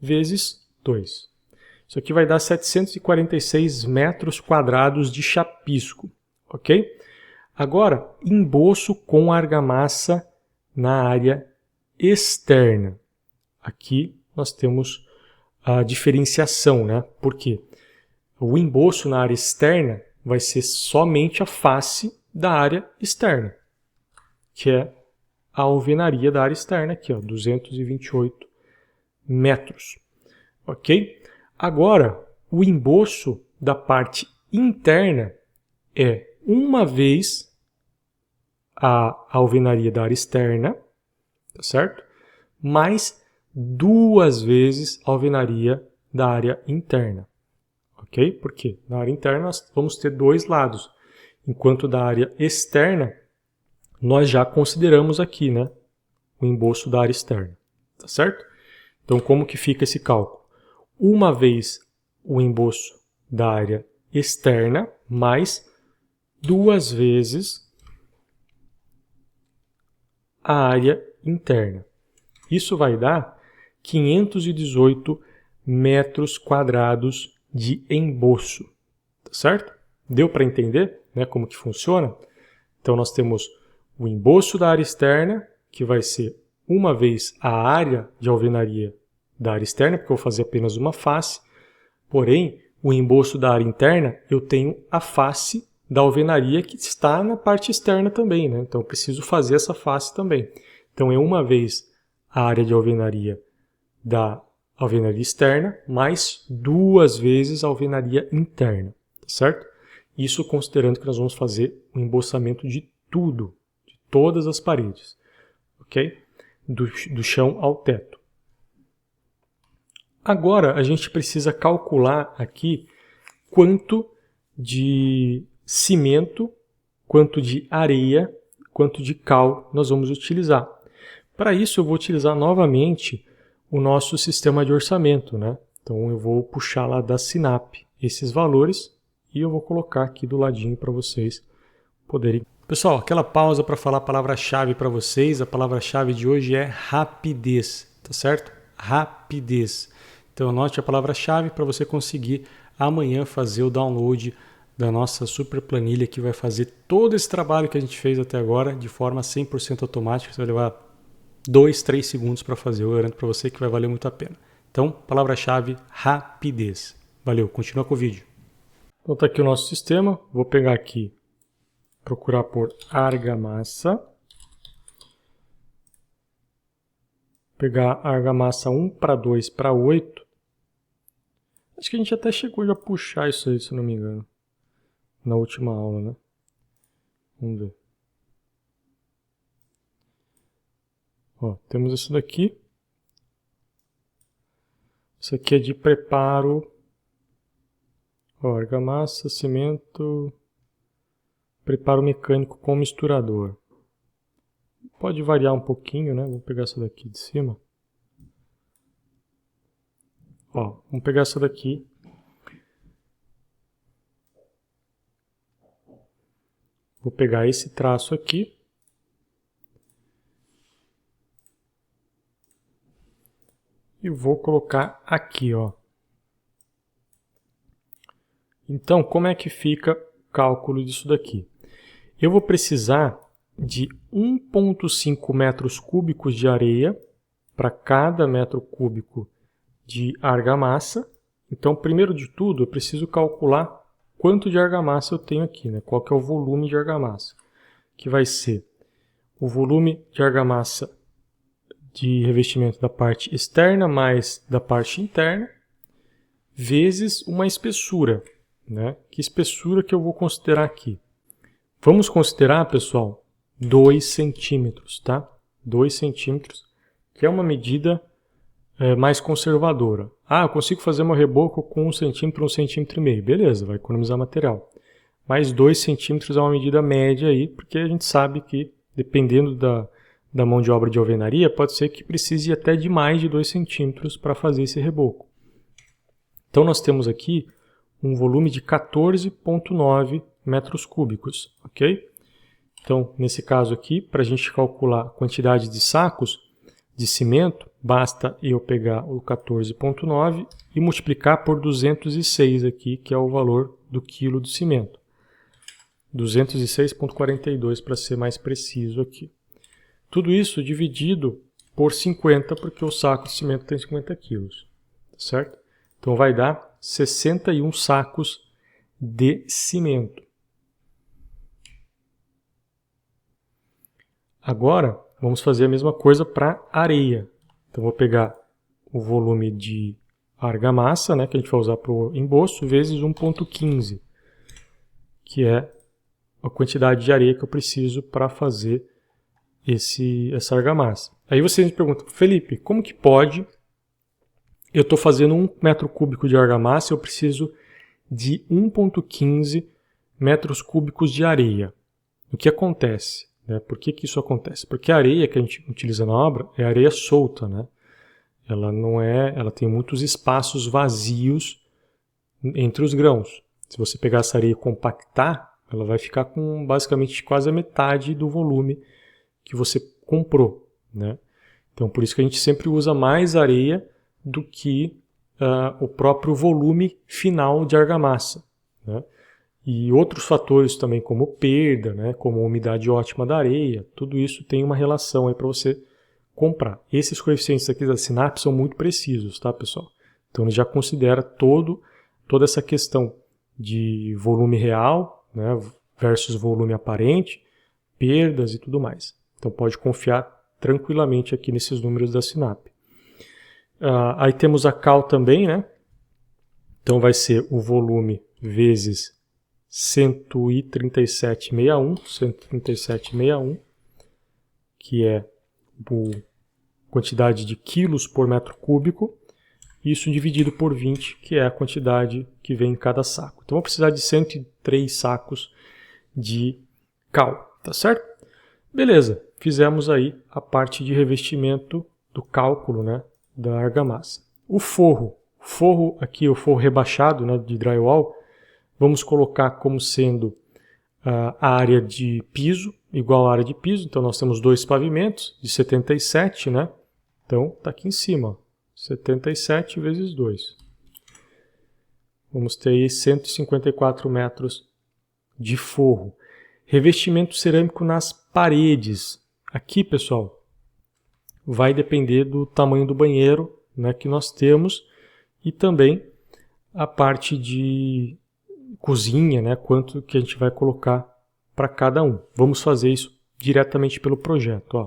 vezes 2. Isso aqui vai dar 746 metros quadrados de chapisco, ok? Agora, emboço com argamassa na área externa. Aqui nós temos a diferenciação, né? Por quê? O emboço na área externa vai ser somente a face da área externa, que é a alvenaria da área externa, aqui, ó, 228 metros, ok? Agora, o emboço da parte interna é uma vez a alvenaria da área externa, tá certo? Mais 2 vezes a alvenaria da área interna, ok? Porque na área interna nós vamos ter 2 lados. enquanto da área externa, nós já consideramos aqui, né, o embolso da área externa, tá certo? Então, como que fica esse cálculo? Uma vez o embolso da área externa, mais 2 vezes a área interna. Isso vai dar 518 metros quadrados de embolso, tá certo? Deu para entender, né, como que funciona? Então nós temos o embolso da área externa, que vai ser uma vez a área de alvenaria da área externa, porque eu vou fazer apenas uma face, porém, o embolso da área interna, eu tenho a face da alvenaria que está na parte externa também, né? Então eu preciso fazer essa face também. Então é uma vez a área de alvenaria da alvenaria externa, mais 2 vezes a alvenaria interna, tá certo? Isso considerando que nós vamos fazer o embolsamento de tudo, de todas as paredes, ok? Do chão ao teto. Agora a gente precisa calcular aqui quanto de cimento, quanto de areia, quanto de cal nós vamos utilizar. Para isso eu vou utilizar novamente o nosso sistema de orçamento, né? Então eu vou puxar lá da Sinap esses valores e eu vou colocar aqui do ladinho para vocês poderem. Pessoal, aquela pausa para falar a palavra-chave para vocês. A palavra-chave de hoje é rapidez, tá certo? Rapidez. Então anote a palavra-chave para você conseguir amanhã fazer o download da nossa super planilha que vai fazer todo esse trabalho que a gente fez até agora de forma 100% automática. Você vai levar 2, 3 segundos para fazer. Eu garanto para você que vai valer muito a pena. Então, palavra-chave, rapidez. Valeu, continua com o vídeo. Então está aqui o nosso sistema. Vou pegar aqui, procurar por argamassa. Pegar a argamassa 1:2:8. Acho que a gente até chegou já a puxar isso aí, se não me engano. Na última aula, né? Vamos ver. Ó, temos isso daqui. Isso aqui é de preparo. Ó, argamassa, cimento, preparo mecânico com misturador. Pode variar um pouquinho, né? Vou pegar essa daqui de cima. Ó, vamos pegar essa daqui. Vou pegar esse traço aqui. E vou colocar aqui, ó. Então, como é que fica o cálculo disso daqui? Eu vou precisar de 1,5 metros cúbicos de areia para cada metro cúbico de argamassa. Então, primeiro de tudo, eu preciso calcular quanto de argamassa eu tenho aqui, né? Qual que é o volume de argamassa, que vai ser o volume de argamassa de revestimento da parte externa mais da parte interna, vezes uma espessura, né? Que espessura que eu vou considerar aqui? Vamos considerar, pessoal, 2 centímetros, tá? 2 centímetros, que é uma medida mais conservadora. Ah, eu consigo fazer meu reboco com 1 centímetro, 1,5 centímetros. Beleza, vai economizar material. Mas 2 centímetros é uma medida média aí, porque a gente sabe que, dependendo da mão de obra de alvenaria, pode ser que precise até de mais de 2 centímetros para fazer esse reboco. Então nós temos aqui um volume de 14,9 metros cúbicos, ok? Então, nesse caso aqui, para a gente calcular a quantidade de sacos de cimento, basta eu pegar o 14,9 e multiplicar por 206 aqui, que é o valor do quilo de cimento. 206,42 para ser mais preciso aqui. Tudo isso dividido por 50, porque o saco de cimento tem 50 quilos, certo? Então vai dar 61 sacos de cimento. Agora, vamos fazer a mesma coisa para areia. Então vou pegar o volume de argamassa, né, que a gente vai usar para o embolso, vezes 1,15, que é a quantidade de areia que eu preciso para fazer essa argamassa. Aí vocês me perguntam, Felipe, como que pode? Eu estou fazendo 1 metro cúbico de argamassa, eu preciso de 1,15 metros cúbicos de areia. O que acontece? Né? Por que isso acontece? Porque a areia que a gente utiliza na obra é areia solta, né? Ela tem muitos espaços vazios entre os grãos. Se você pegar essa areia e compactar, ela vai ficar com basicamente quase a metade do volume que você comprou, né? Então, por isso que a gente sempre usa mais areia do que o próprio volume final de argamassa, né? E outros fatores também, como perda, né? Como a umidade ótima da areia, tudo isso tem uma relação aí para você comprar. Esses coeficientes aqui da SINAP são muito precisos, tá, pessoal? Então, ele já considera toda essa questão de volume real, né, versus volume aparente, perdas e tudo mais. Então, pode confiar tranquilamente aqui nesses números da SINAP. Aí temos a cal também, né? Então, vai ser o volume vezes 137,61, que é a quantidade de quilos por metro cúbico, isso dividido por 20, que é a quantidade que vem em cada saco. Então, vou precisar de 103 sacos de cal, tá certo? Beleza, fizemos aí a parte de revestimento do cálculo, né, da argamassa. O forro aqui, o forro rebaixado, né, de drywall, vamos colocar como sendo a área de piso, igual à área de piso. Então, nós temos dois pavimentos de 77, né? Então, está aqui em cima, ó, 77 vezes 2. Vamos ter aí 154 metros de forro. Revestimento cerâmico nas paredes. Aqui, pessoal, vai depender do tamanho do banheiro, né, que nós temos, e também a parte de cozinha, né, quanto que a gente vai colocar para cada um. Vamos fazer isso diretamente pelo projeto. Ó.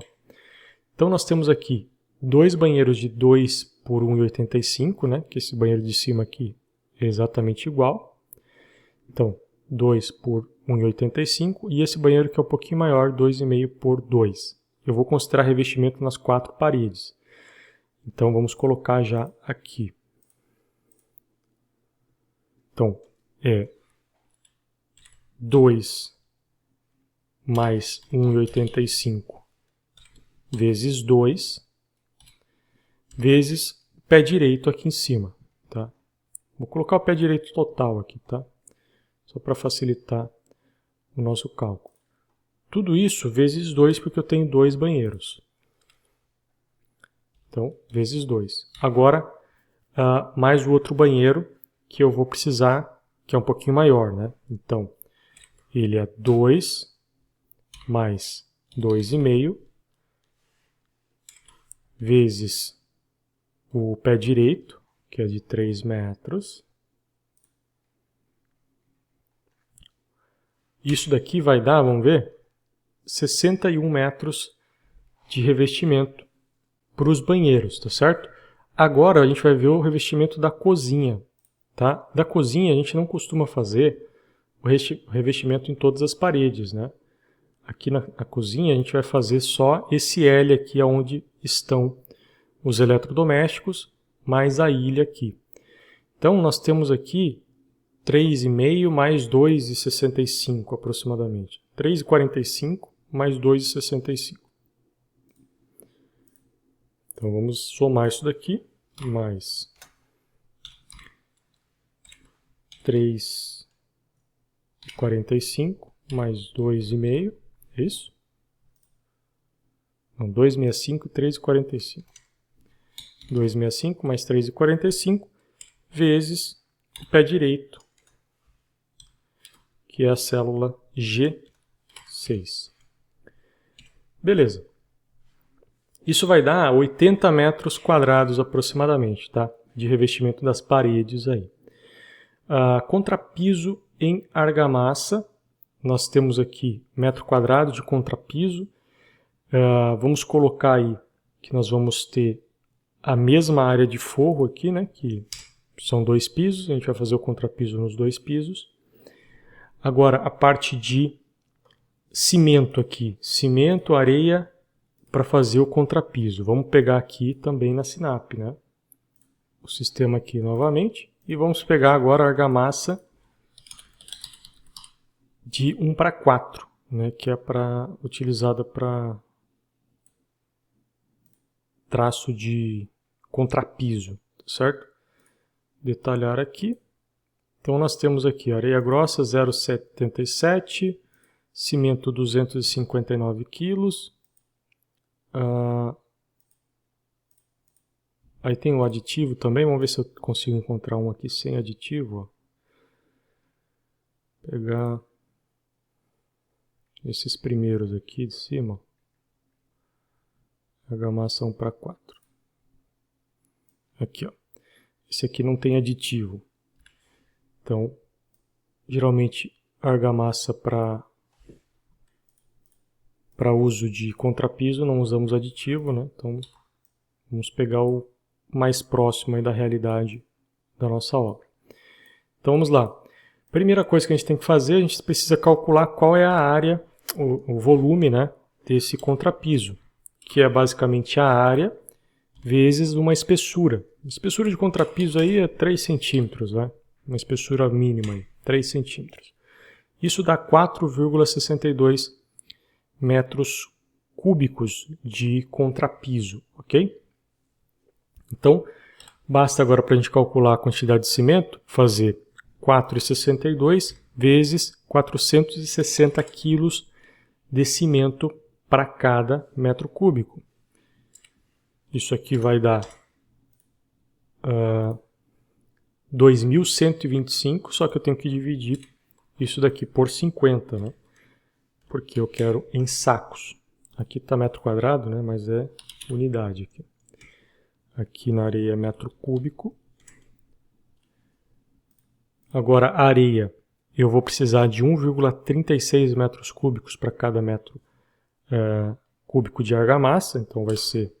Então, nós temos aqui dois banheiros de 2 por 1,85, né, que esse banheiro de cima aqui é exatamente igual. Então, 2 por 1,85, e esse banheiro que é um pouquinho maior, 2,5 por 2. Eu vou considerar revestimento nas 4 paredes. Então, vamos colocar já aqui. Então, é 2 mais 1,85 vezes 2, vezes o pé direito aqui em cima. Tá? Vou colocar o pé direito total aqui, tá? Só para facilitar o nosso cálculo. Tudo isso vezes 2, porque eu tenho 2 banheiros. Então, vezes 2. Agora, mais o outro banheiro que eu vou precisar, que é um pouquinho maior, né? Então, ele é 2 mais 2,5 vezes o pé direito, que é de 3 metros. Isso daqui vai dar, vamos ver, 61 metros de revestimento para os banheiros, tá certo? Agora a gente vai ver o revestimento da cozinha, tá? Da cozinha a gente não costuma fazer o revestimento em todas as paredes, né? Aqui na cozinha a gente vai fazer só esse L aqui onde estão os eletrodomésticos, mais a ilha aqui. Então nós temos aqui 3,5 mais 2,65 aproximadamente. 3,45 mais 2,65. Então vamos somar isso daqui, mais 3,45 mais 2,5, é isso? Não, 2,65 e 3,45. 2,65 mais 3,45 vezes o pé direito, que é a célula G6. Beleza. Isso vai dar 80 metros quadrados aproximadamente, tá? De revestimento das paredes aí. Contrapiso em argamassa. Nós temos aqui metro quadrado de contrapiso. Vamos colocar aí que nós vamos ter a mesma área de forro aqui, né? Que são 2 pisos. A gente vai fazer o contrapiso nos 2 pisos. Agora, a parte de cimento aqui. Cimento, areia, para fazer o contrapiso. Vamos pegar aqui também na SINAP, né? O sistema aqui novamente. E vamos pegar agora a argamassa de 1:4, né, que é utilizada para traço de contrapiso, certo? Detalhar aqui. Então nós temos aqui areia grossa 0,77, cimento 259 kg. Aí tem o aditivo também, vamos ver se eu consigo encontrar um aqui sem aditivo. Ó. Pegar esses primeiros aqui de cima. Argamassa 1:4. Aqui, ó. Esse aqui não tem aditivo. Então, geralmente argamassa para uso de contrapiso não usamos aditivo, né? Então, vamos pegar o mais próximo aí da realidade da nossa obra. Então, vamos lá. Primeira coisa que a gente tem que fazer, a gente precisa calcular qual é a área, o volume, né, desse contrapiso, que é basicamente a área vezes uma espessura. A espessura de contrapiso aí é 3 centímetros, né? Uma espessura mínima aí, 3 centímetros. Isso dá 4,62 metros cúbicos de contrapiso, ok? Então, basta agora para a gente calcular a quantidade de cimento, fazer 4,62 vezes 460 quilos de cimento para cada metro cúbico. Isso aqui vai dar 2.125, só que eu tenho que dividir isso daqui por 50, né? Porque eu quero em sacos. Aqui está metro quadrado, né? Mas é unidade aqui. Aqui na areia é metro cúbico. Agora a areia, eu vou precisar de 1,36 metros cúbicos para cada metro cúbico de argamassa, então vai ser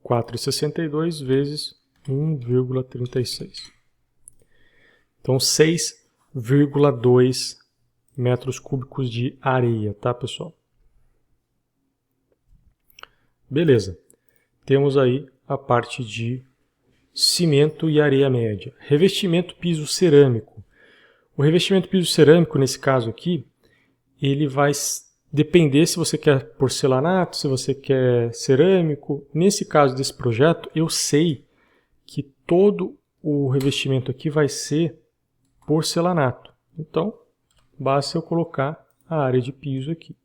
4,62 vezes 1,36. Então 6,2 metros cúbicos de areia, tá, pessoal? Beleza. Temos aí a parte de cimento e areia média. Revestimento piso cerâmico. O revestimento piso cerâmico, nesse caso aqui, ele vai depender se você quer porcelanato, se você quer cerâmico. Nesse caso desse projeto, eu sei que todo o revestimento aqui vai ser porcelanato. Então, basta eu colocar a área de piso aqui.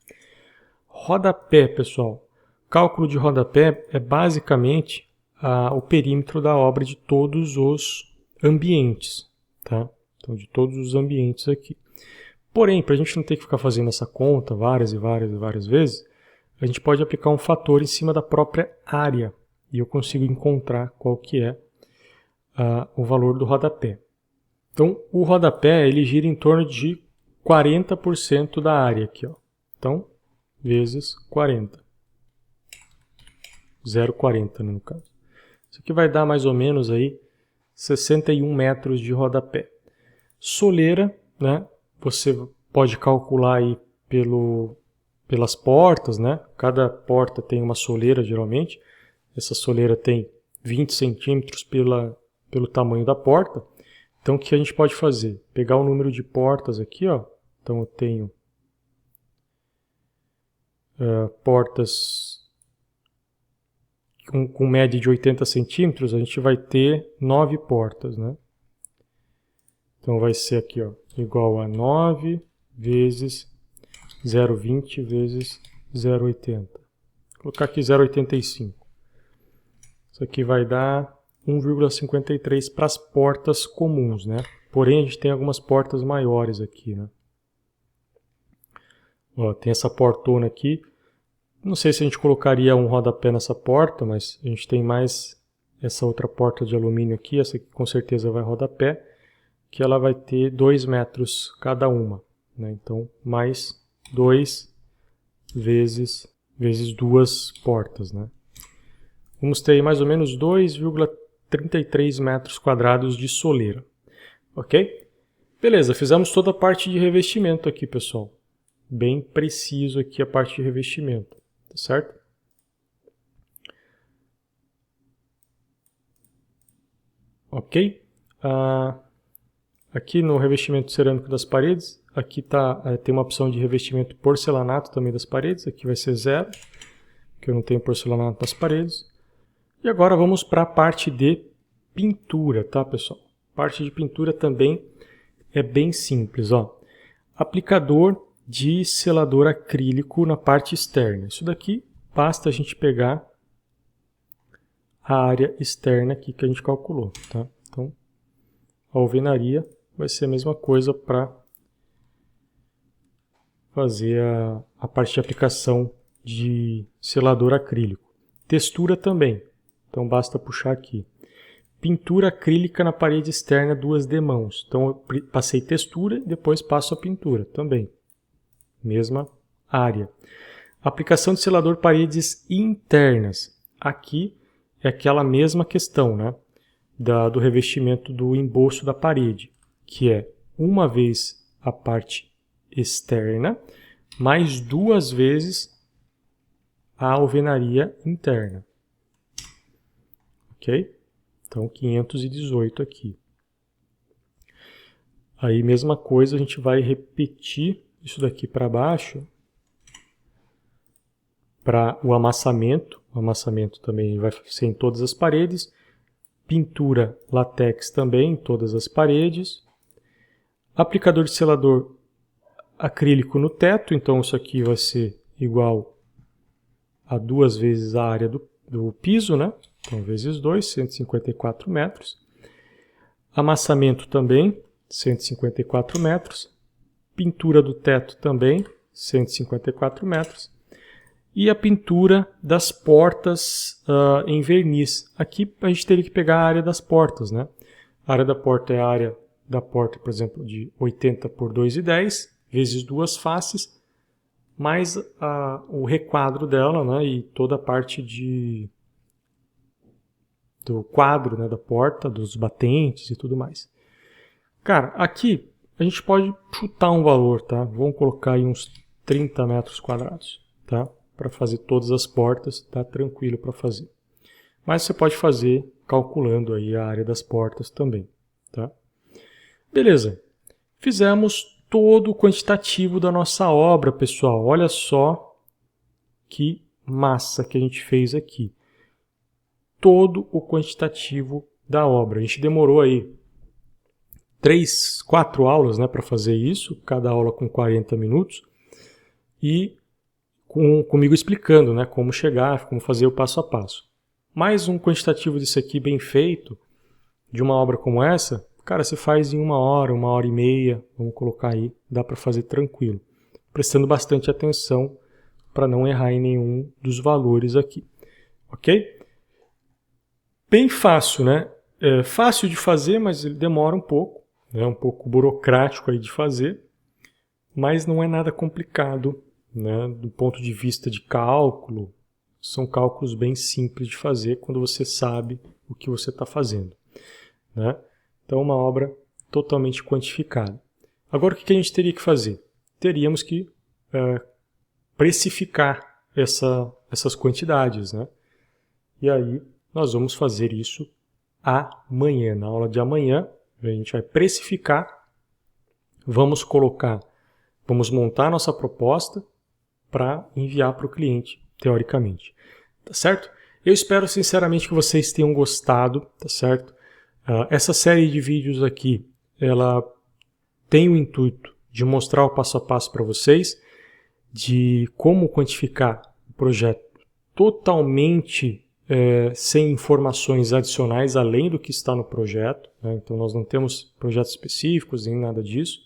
Rodapé, pessoal. Cálculo de rodapé é basicamente o perímetro da obra de todos os ambientes, tá? Então, de todos os ambientes aqui. Porém, para a gente não ter que ficar fazendo essa conta várias vezes, a gente pode aplicar um fator em cima da própria área e eu consigo encontrar qual que é o valor do rodapé. Então, o rodapé ele gira em torno de 40% da área aqui, ó. Então, vezes 40. 0,40, né, no caso. Isso aqui vai dar mais ou menos aí 61 metros de rodapé. Soleira, né? Você pode calcular aí pelas portas, né? Cada porta tem uma soleira geralmente. Essa soleira tem 20 centímetros pelo tamanho da porta. Então o que a gente pode fazer? Pegar o número de portas aqui, ó. Então eu tenho portas com média de 80 centímetros, a gente vai ter 9 portas, né? Então vai ser aqui, ó, igual a 9 vezes 0,20 vezes 0,80. Vou colocar aqui 0,85. Isso aqui vai dar 1,53 para as portas comuns, né? Porém, a gente tem algumas portas maiores aqui, né? Ó, tem essa portona aqui. Não sei se a gente colocaria um rodapé nessa porta, mas a gente tem mais essa outra porta de alumínio aqui. Essa aqui com certeza vai rodapé, que ela vai ter 2 metros cada uma, né? Então, mais 2 vezes 2 portas, né? Vamos ter aí mais ou menos 2,33 metros quadrados de soleira, ok? Beleza, fizemos toda a parte de revestimento aqui, pessoal. Bem preciso aqui a parte de revestimento, tá certo? Ok? Aqui no revestimento cerâmico das paredes, Aqui tem uma opção de revestimento porcelanato também das paredes. Aqui vai ser 0, porque eu não tenho porcelanato nas paredes. E agora vamos para a parte de pintura, tá, pessoal? A parte de pintura também é bem simples, ó. Aplicador de selador acrílico na parte externa. Isso daqui basta a gente pegar a área externa aqui que a gente calculou, tá? Então, a alvenaria vai ser a mesma coisa para fazer a parte de aplicação de selador acrílico. Textura também, então basta puxar aqui. Pintura acrílica na parede externa 2 demãos. Então eu passei textura e depois passo a pintura também. Mesma área. Aplicação de selador paredes internas. Aqui é aquela mesma questão, né? Do revestimento do emboço da parede, que é uma vez a parte externa, mais 2 vezes a alvenaria interna. Ok? Então, 518 aqui. Aí, mesma coisa, a gente vai repetir isso daqui para baixo para o amassamento. O amassamento também vai ser em todas as paredes. Pintura látex também em todas as paredes. Aplicador de selador acrílico no teto. Então, isso aqui vai ser igual a 2 vezes a área do piso, né? Então, vezes 2, 154 metros. Amassamento também, 154 metros. Pintura do teto também, 154 metros. E a pintura das portas em verniz. Aqui a gente teria que pegar a área das portas, né? A área da porta é a área da porta, por exemplo, de 80 por 2,10, vezes 2 faces, mais o requadro dela, né? E toda a parte do quadro, né? Da porta, dos batentes e tudo mais. Cara, aqui a gente pode chutar um valor, tá? Vamos colocar aí uns 30 metros quadrados, tá? Para fazer todas as portas, tá tranquilo para fazer. Mas você pode fazer calculando aí a área das portas também, tá? Beleza. Fizemos todo o quantitativo da nossa obra, pessoal. Olha só que massa que a gente fez aqui. Todo o quantitativo da obra. A gente demorou aí 3, 4 aulas, né, para fazer isso, cada aula com 40 minutos, e comigo explicando, né, como chegar, como fazer o passo a passo. Mais um quantitativo disso aqui bem feito, de uma obra como essa, cara, você faz em 1 hora, 1h30, vamos colocar aí, dá para fazer tranquilo, prestando bastante atenção para não errar em nenhum dos valores aqui, ok? Bem fácil, né? É fácil de fazer, mas ele demora um pouco. É um pouco burocrático aí de fazer, mas não é nada complicado, né? Do ponto de vista de cálculo, são cálculos bem simples de fazer quando você sabe o que você está fazendo, né? Então, uma obra totalmente quantificada. Agora, o que a gente teria que fazer? Teríamos que precificar essas quantidades, né? E aí, nós vamos fazer isso amanhã, na aula de amanhã. A gente vai precificar, vamos montar a nossa proposta para enviar para o cliente, teoricamente. Tá certo? Eu espero sinceramente que vocês tenham gostado, tá certo? Essa série de vídeos aqui, ela tem o intuito de mostrar o passo a passo para vocês, de como quantificar o projeto totalmente sem informações adicionais além do que está no projeto, né? Então nós não temos projetos específicos nem nada disso,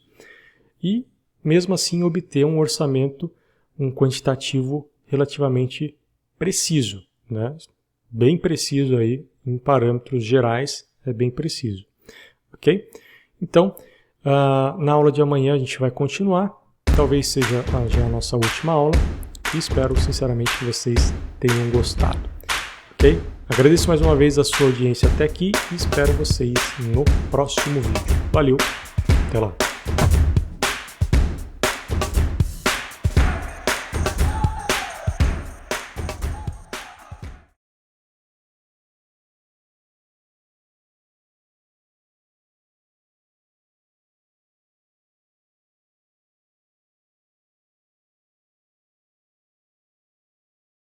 e mesmo assim obter um orçamento, um quantitativo relativamente preciso, né? Bem preciso aí, em parâmetros gerais, é bem preciso, ok? Então, na aula de amanhã a gente vai continuar, talvez seja já a nossa última aula, e espero sinceramente que vocês tenham gostado. Ok? Agradeço mais uma vez a sua audiência até aqui e espero vocês no próximo vídeo. Valeu, até lá!